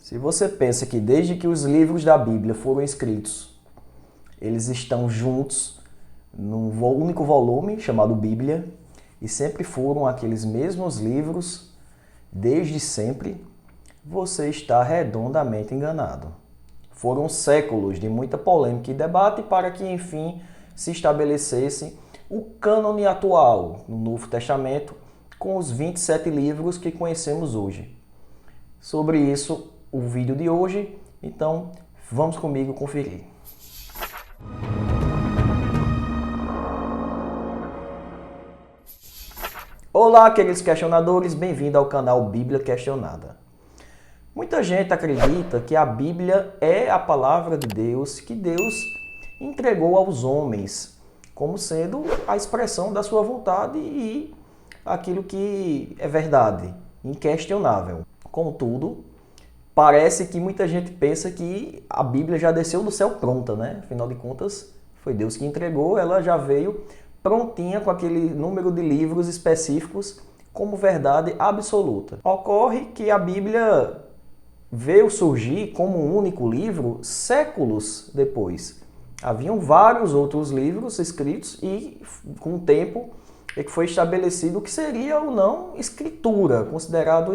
Se você pensa que desde que os livros da Bíblia foram escritos, eles estão juntos num único volume chamado Bíblia, e sempre foram aqueles mesmos livros desde sempre, você está redondamente enganado. Foram séculos de muita polêmica e debate para que, enfim, se estabelecesse o cânone atual no Novo Testamento com os 27 livros que conhecemos hoje. Sobre isso, o vídeo de hoje, então vamos comigo conferir. Olá, queridos questionadores, bem-vindo ao canal Bíblia Questionada. Muita gente acredita que a Bíblia é a palavra de Deus que Deus entregou aos homens, como sendo a expressão da sua vontade e aquilo que é verdade, inquestionável. Contudo, parece que muita gente pensa que a Bíblia já desceu do céu pronta, né? Afinal de contas, foi Deus que entregou, ela já veio prontinha com aquele número de livros específicos como verdade absoluta. Ocorre que a Bíblia veio surgir como um único livro séculos depois. Haviam vários outros livros escritos e, com o tempo, é que foi estabelecido o que seria ou não escritura, considerado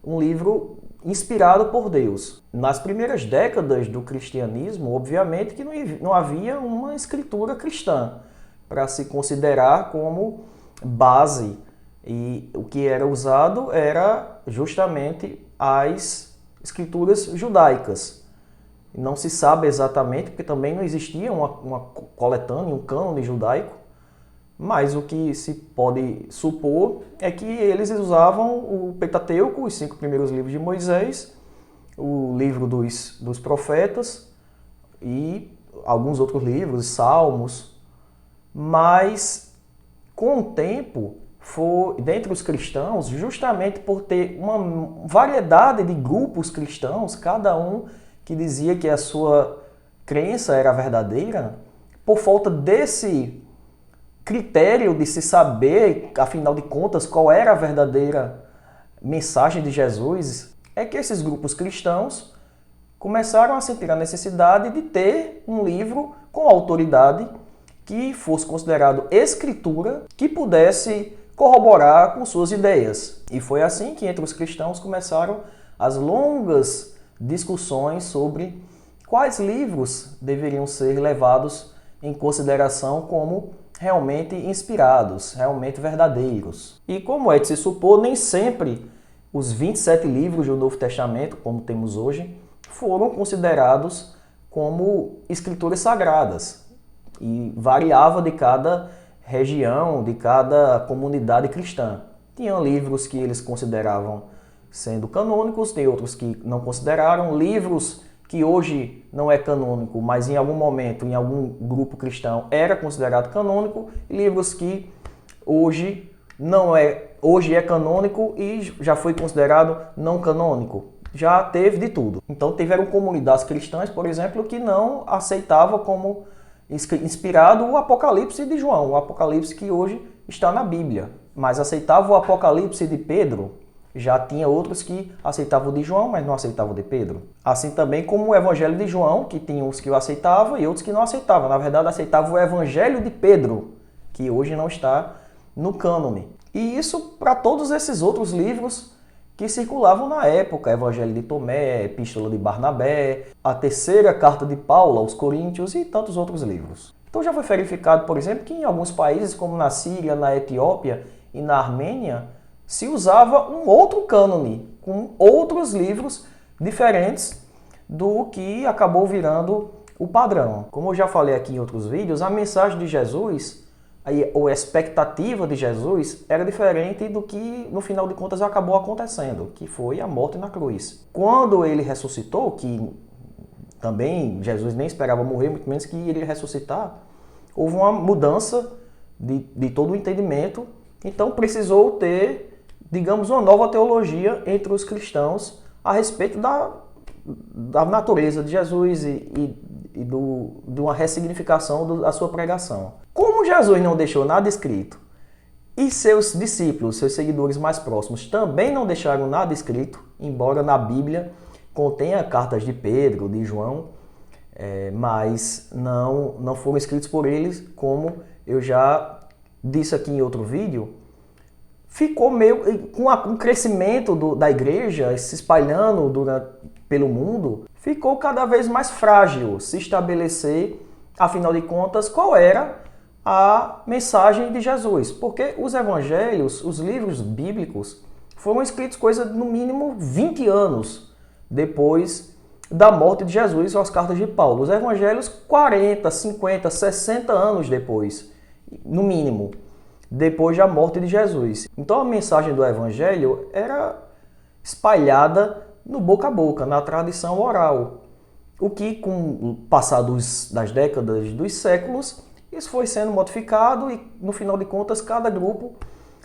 um livro inspirado por Deus. Nas primeiras décadas do cristianismo, obviamente que não havia uma escritura cristã para se considerar como base, e o que era usado era justamente as escrituras judaicas. Não se sabe exatamente, porque também não existia uma coletânea, um cânone judaico, mas o que se pode supor é que eles usavam o Pentateuco, os 5 primeiros livros de Moisés, o livro dos profetas e alguns outros livros, salmos. Mas, com o tempo, dentre os cristãos, justamente por ter uma variedade de grupos cristãos, cada um que dizia que a sua crença era verdadeira, por falta desse critério de se saber, afinal de contas, qual era a verdadeira mensagem de Jesus, é que esses grupos cristãos começaram a sentir a necessidade de ter um livro com autoridade que fosse considerado escritura, que pudesse corroborar com suas ideias. E foi assim que entre os cristãos começaram as longas discussões sobre quais livros deveriam ser levados em consideração como realmente inspirados, realmente verdadeiros. E como é de se supor, nem sempre os 27 livros do Novo Testamento, como temos hoje, foram considerados como escrituras sagradas. E variava de cada região, de cada comunidade cristã. Tinham livros que eles consideravam sendo canônicos, tem outros que não consideraram, livros que hoje não é canônico, mas em algum momento, em algum grupo cristão, era considerado canônico, e livros que hoje é canônico e já foi considerado não canônico. Já teve de tudo. Então tiveram comunidades cristãs, por exemplo, que não aceitavam como inspirado o Apocalipse de João, o Apocalipse que hoje está na Bíblia, mas aceitavam o Apocalipse de Pedro. Já tinha outros que aceitavam o de João, mas não aceitavam o de Pedro. Assim também como o Evangelho de João, que tinha uns que o aceitavam e outros que não aceitavam. Na verdade, aceitavam o Evangelho de Pedro, que hoje não está no cânone. E isso para todos esses outros livros que circulavam na época. Evangelho de Tomé, Epístola de Barnabé, a terceira carta de Paulo aos Coríntios e tantos outros livros. Então já foi verificado, por exemplo, que em alguns países, como na Síria, na Etiópia e na Armênia, se usava um outro cânone, com outros livros diferentes do que acabou virando o padrão. Como eu já falei aqui em outros vídeos, a mensagem de Jesus, ou a expectativa de Jesus, era diferente do que, no final de contas, acabou acontecendo, que foi a morte na cruz. Quando ele ressuscitou, que também Jesus nem esperava morrer, muito menos que ele ressuscitar, houve uma mudança de todo o entendimento, então precisou ter, digamos, uma nova teologia entre os cristãos a respeito da natureza de Jesus e de uma ressignificação da sua pregação. Como Jesus não deixou nada escrito E seus discípulos, seus seguidores mais próximos, também não deixaram nada escrito, embora na Bíblia contenha cartas de Pedro, de João, mas não foram escritos por eles, como eu já disse aqui em outro vídeo. Ficou meio com o crescimento da igreja se espalhando pelo mundo, ficou cada vez mais frágil se estabelecer, afinal de contas, qual era a mensagem de Jesus. Porque os evangelhos, os livros bíblicos, foram escritos coisa no mínimo 20 anos depois da morte de Jesus, ou as cartas de Paulo. Os evangelhos 40, 50, 60 anos depois, no mínimo, depois da morte de Jesus. Então a mensagem do evangelho era espalhada no boca a boca, na tradição oral. O que, com o passar das décadas, dos séculos, isso foi sendo modificado e, no final de contas, cada grupo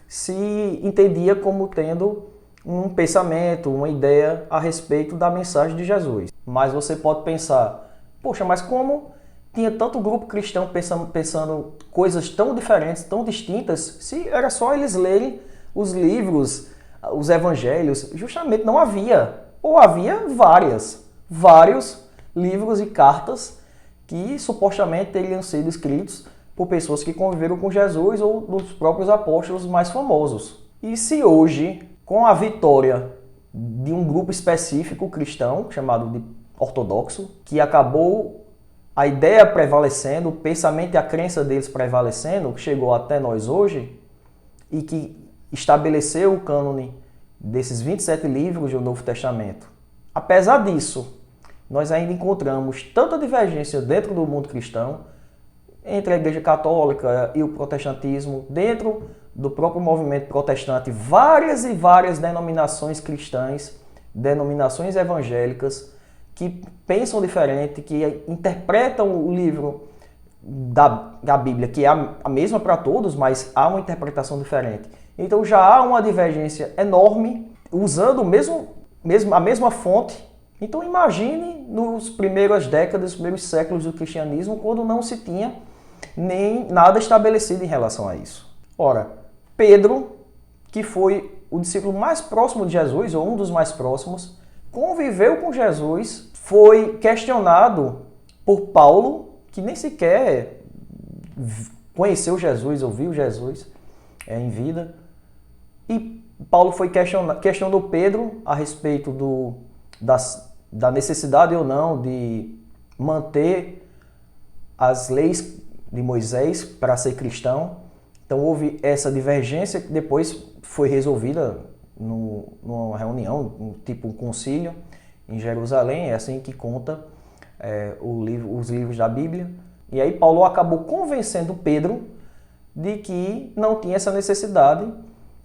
se entendia como tendo um pensamento, uma ideia a respeito da mensagem de Jesus. Mas você pode pensar, poxa, mas como tinha tanto grupo cristão pensando coisas tão diferentes, tão distintas, se era só eles lerem os livros, os evangelhos? Justamente não havia, ou havia vários livros e cartas que supostamente teriam sido escritos por pessoas que conviveram com Jesus ou dos próprios apóstolos mais famosos. E se hoje, com a vitória de um grupo específico cristão, chamado de ortodoxo, que acabou a ideia prevalecendo, o pensamento e a crença deles prevalecendo, que chegou até nós hoje, e que estabeleceu o cânone desses 27 livros do Novo Testamento. Apesar disso, nós ainda encontramos tanta divergência dentro do mundo cristão, entre a Igreja Católica e o protestantismo, dentro do próprio movimento protestante, várias e várias denominações cristãs, denominações evangélicas, que pensam diferente, que interpretam o livro da Bíblia, que é a mesma para todos, mas há uma interpretação diferente. Então já há uma divergência enorme, usando a mesma fonte. Então imagine nos primeiras décadas, os primeiros séculos do cristianismo, quando não se tinha nem nada estabelecido em relação a isso. Ora, Pedro, que foi o discípulo mais próximo de Jesus, ou um dos mais próximos, conviveu com Jesus, foi questionado por Paulo, que nem sequer conheceu Jesus, ouviu Jesus em vida. E Paulo questionou Pedro a respeito da necessidade ou não de manter as leis de Moisés para ser cristão. Então houve essa divergência que depois foi resolvida numa reunião, tipo um concílio em Jerusalém. É assim que conta os livros da Bíblia. E aí Paulo acabou convencendo Pedro de que não tinha essa necessidade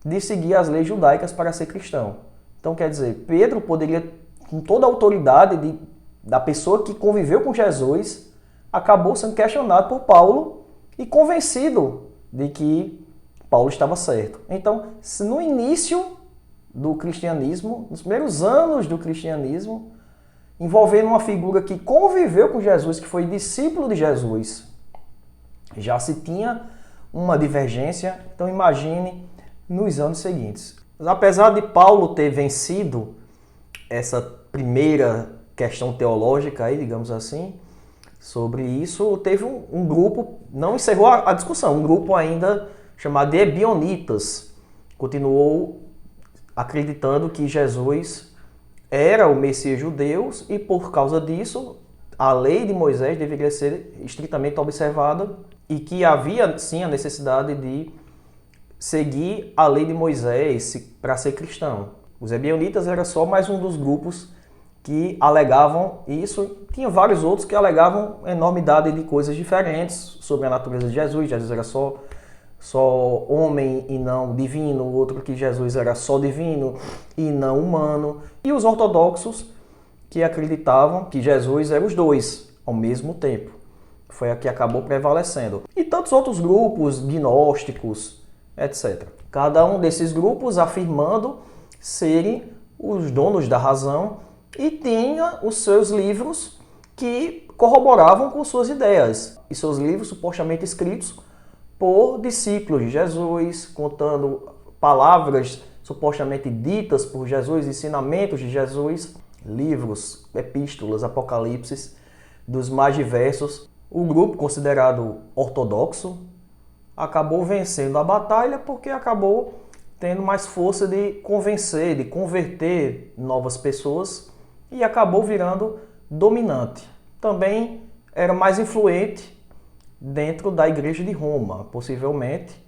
de seguir as leis judaicas para ser cristão. Então quer dizer, Pedro poderia, com toda a autoridade da pessoa que conviveu com Jesus, acabou sendo questionado por Paulo e convencido de que Paulo estava certo. Então, se no início do cristianismo, nos primeiros anos do cristianismo, envolvendo uma figura que conviveu com Jesus, que foi discípulo de Jesus, já se tinha uma divergência, então imagine nos anos seguintes. Apesar de Paulo ter vencido essa primeira questão teológica, aí, digamos assim, sobre isso, teve um grupo, não encerrou a discussão, um grupo ainda chamado de Ebionitas, continuou acreditando que Jesus era o Messias judeu e, por causa disso, a lei de Moisés deveria ser estritamente observada e que havia, sim, a necessidade de seguir a lei de Moisés para ser cristão. Os Ebionitas era só mais um dos grupos que alegavam isso. Tinha vários outros que alegavam enormidade de coisas diferentes sobre a natureza de Jesus. Jesus era só homem e não divino, outro que Jesus era só divino e não humano. E os ortodoxos que acreditavam que Jesus era os dois ao mesmo tempo. Foi a que acabou prevalecendo. E tantos outros grupos, gnósticos, etc. Cada um desses grupos afirmando serem os donos da razão e tinha os seus livros que corroboravam com suas ideias. E seus livros supostamente escritos por discípulos de Jesus, contando palavras supostamente ditas por Jesus, ensinamentos de Jesus, livros, epístolas, apocalipses, dos mais diversos. O grupo considerado ortodoxo acabou vencendo a batalha porque acabou tendo mais força de convencer, de converter novas pessoas e acabou virando dominante. Também era mais influente dentro da Igreja de Roma. Possivelmente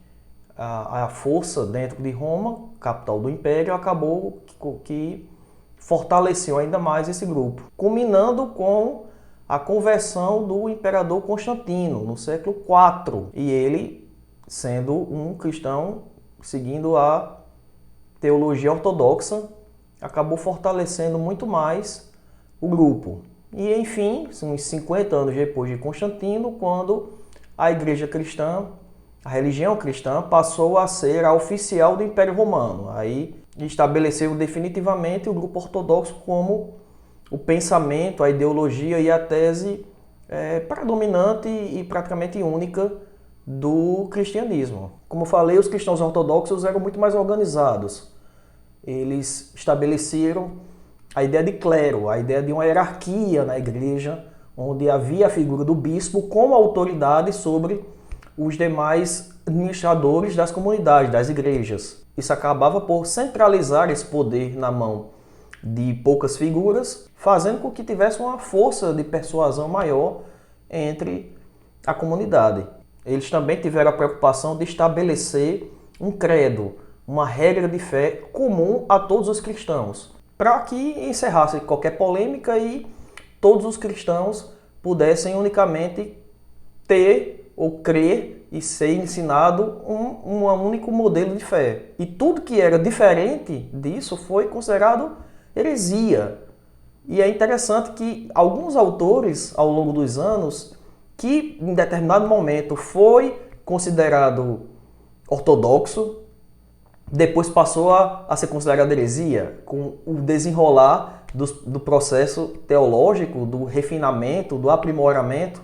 a força dentro de Roma, capital do Império, acabou que fortaleceu ainda mais esse grupo, culminando com a conversão do imperador Constantino no século IV, e ele sendo um cristão seguindo a teologia ortodoxa, acabou fortalecendo muito mais o grupo. E enfim, uns 50 anos depois de Constantino, quando a igreja cristã, a religião cristã, passou a ser a oficial do Império Romano. Aí estabeleceu definitivamente o grupo ortodoxo como o pensamento, a ideologia e a tese predominante e praticamente única do cristianismo. Como falei, os cristãos ortodoxos eram muito mais organizados. Eles estabeleceram a ideia de clero, a ideia de uma hierarquia na igreja, onde havia a figura do bispo como autoridade sobre os demais administradores das comunidades, das igrejas. Isso acabava por centralizar esse poder na mão de poucas figuras, fazendo com que tivesse uma força de persuasão maior entre a comunidade. Eles também tiveram a preocupação de estabelecer um credo, uma regra de fé comum a todos os cristãos, para que encerrasse qualquer polêmica e todos os cristãos pudessem unicamente ter ou crer e ser ensinado um único modelo de fé. E tudo que era diferente disso foi considerado heresia. E é interessante que alguns autores, ao longo dos anos, que em determinado momento foi considerado ortodoxo, depois passou a ser considerado heresia, com o desenrolar do processo teológico, do refinamento, do aprimoramento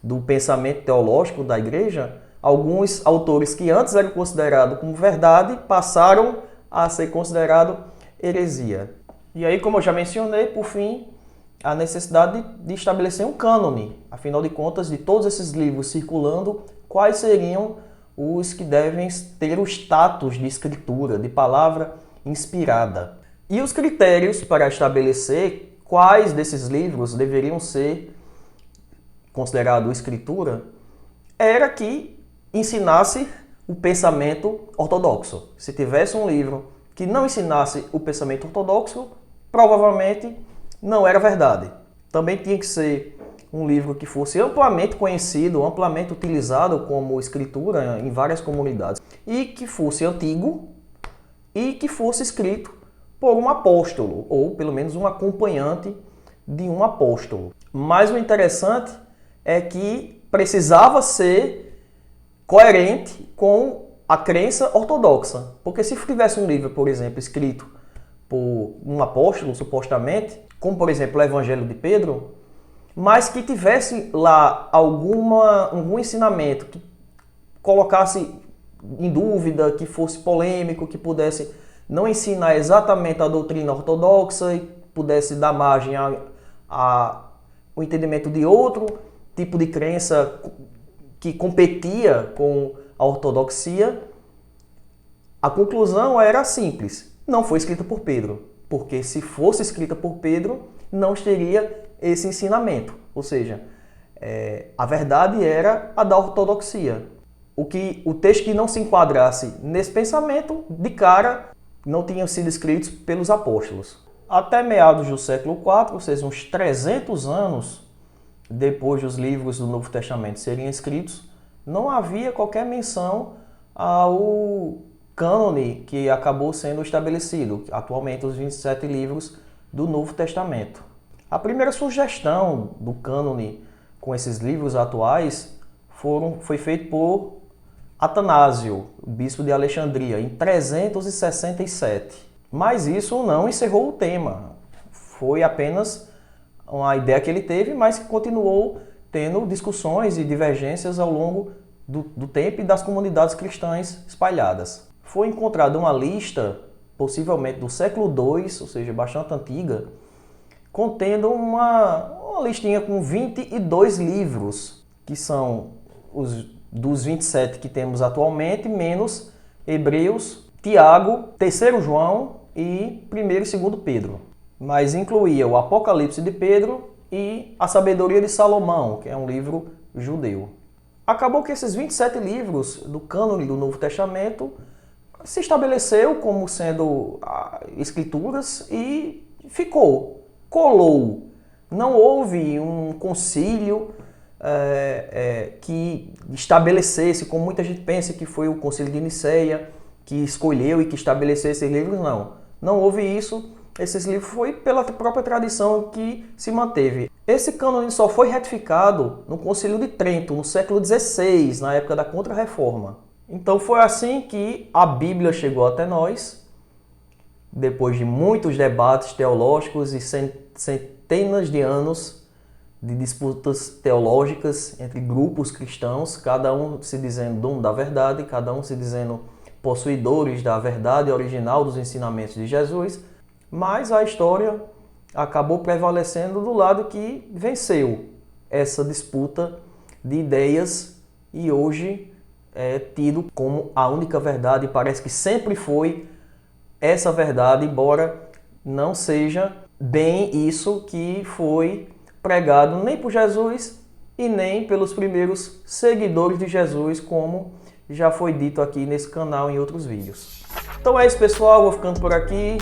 do pensamento teológico da igreja. Alguns autores que antes eram considerados como verdade passaram a ser considerados heresia. E aí, como eu já mencionei, por fim, a necessidade de estabelecer um cânone. Afinal de contas, de todos esses livros circulando, quais seriam os que devem ter o status de escritura, de palavra inspirada. E os critérios para estabelecer quais desses livros deveriam ser considerados escritura era que ensinasse o pensamento ortodoxo. Se tivesse um livro que não ensinasse o pensamento ortodoxo, provavelmente não era verdade. Também tinha que ser um livro que fosse amplamente conhecido, amplamente utilizado como escritura em várias comunidades, e que fosse antigo e que fosse escrito por um apóstolo, ou pelo menos um acompanhante de um apóstolo. Mas o interessante é que precisava ser coerente com a crença ortodoxa. Porque se tivesse um livro, por exemplo, escrito por um apóstolo, supostamente, como por exemplo o Evangelho de Pedro, mas que tivesse lá algum ensinamento que colocasse em dúvida, que fosse polêmico, que pudesse não ensinar exatamente a doutrina ortodoxa e pudesse dar margem ao entendimento de outro tipo de crença que competia com a ortodoxia, a conclusão era simples: não foi escrita por Pedro, porque se fosse escrita por Pedro, não teria esse ensinamento. Ou seja, a verdade era a da ortodoxia. O texto que não se enquadrasse nesse pensamento, de cara, não tinham sido escritos pelos apóstolos. Até meados do século IV, ou seja, uns 300 anos depois dos livros do Novo Testamento serem escritos, não havia qualquer menção ao cânone que acabou sendo estabelecido, atualmente os 27 livros do Novo Testamento. A primeira sugestão do cânone com esses livros atuais foi feita por Atanásio, o bispo de Alexandria, em 367. Mas isso não encerrou o tema. Foi apenas uma ideia que ele teve, mas que continuou tendo discussões e divergências ao longo do tempo e das comunidades cristãs espalhadas. Foi encontrada uma lista, possivelmente do século II, ou seja, bastante antiga, contendo uma listinha com 22 livros, que são os dos 27 que temos atualmente, menos Hebreus, Tiago, 3º João e 1º e 2º Pedro. Mas incluía o Apocalipse de Pedro e a Sabedoria de Salomão, que é um livro judeu. Acabou que esses 27 livros do cânone do Novo Testamento se estabeleceu como sendo escrituras e colou. Não houve um concílio que estabelecesse, como muita gente pensa que foi o Concílio de Nicéia, que escolheu e que estabeleceu esses livros. Não houve isso. Esses livros foi pela própria tradição que se manteve. Esse cânone só foi retificado no Concílio de Trento, no século XVI, na época da Contra-Reforma. Então foi assim que a Bíblia chegou até nós, depois de muitos debates teológicos e centenas de anos de disputas teológicas entre grupos cristãos, cada um se dizendo dono da verdade, cada um se dizendo possuidores da verdade original dos ensinamentos de Jesus, mas a história acabou prevalecendo do lado que venceu essa disputa de ideias e hoje é tido como a única verdade, e parece que sempre foi essa verdade, embora não seja bem isso que foi pregado nem por Jesus e nem pelos primeiros seguidores de Jesus, como já foi dito aqui nesse canal em outros vídeos. Então é isso, pessoal, vou ficando por aqui.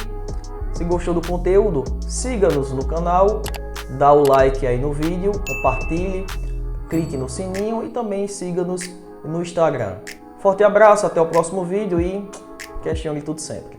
Se gostou do conteúdo, siga-nos no canal, dá o like aí no vídeo, compartilhe, clique no sininho e também siga-nos no Instagram. Forte abraço, até o próximo vídeo e questione tudo sempre.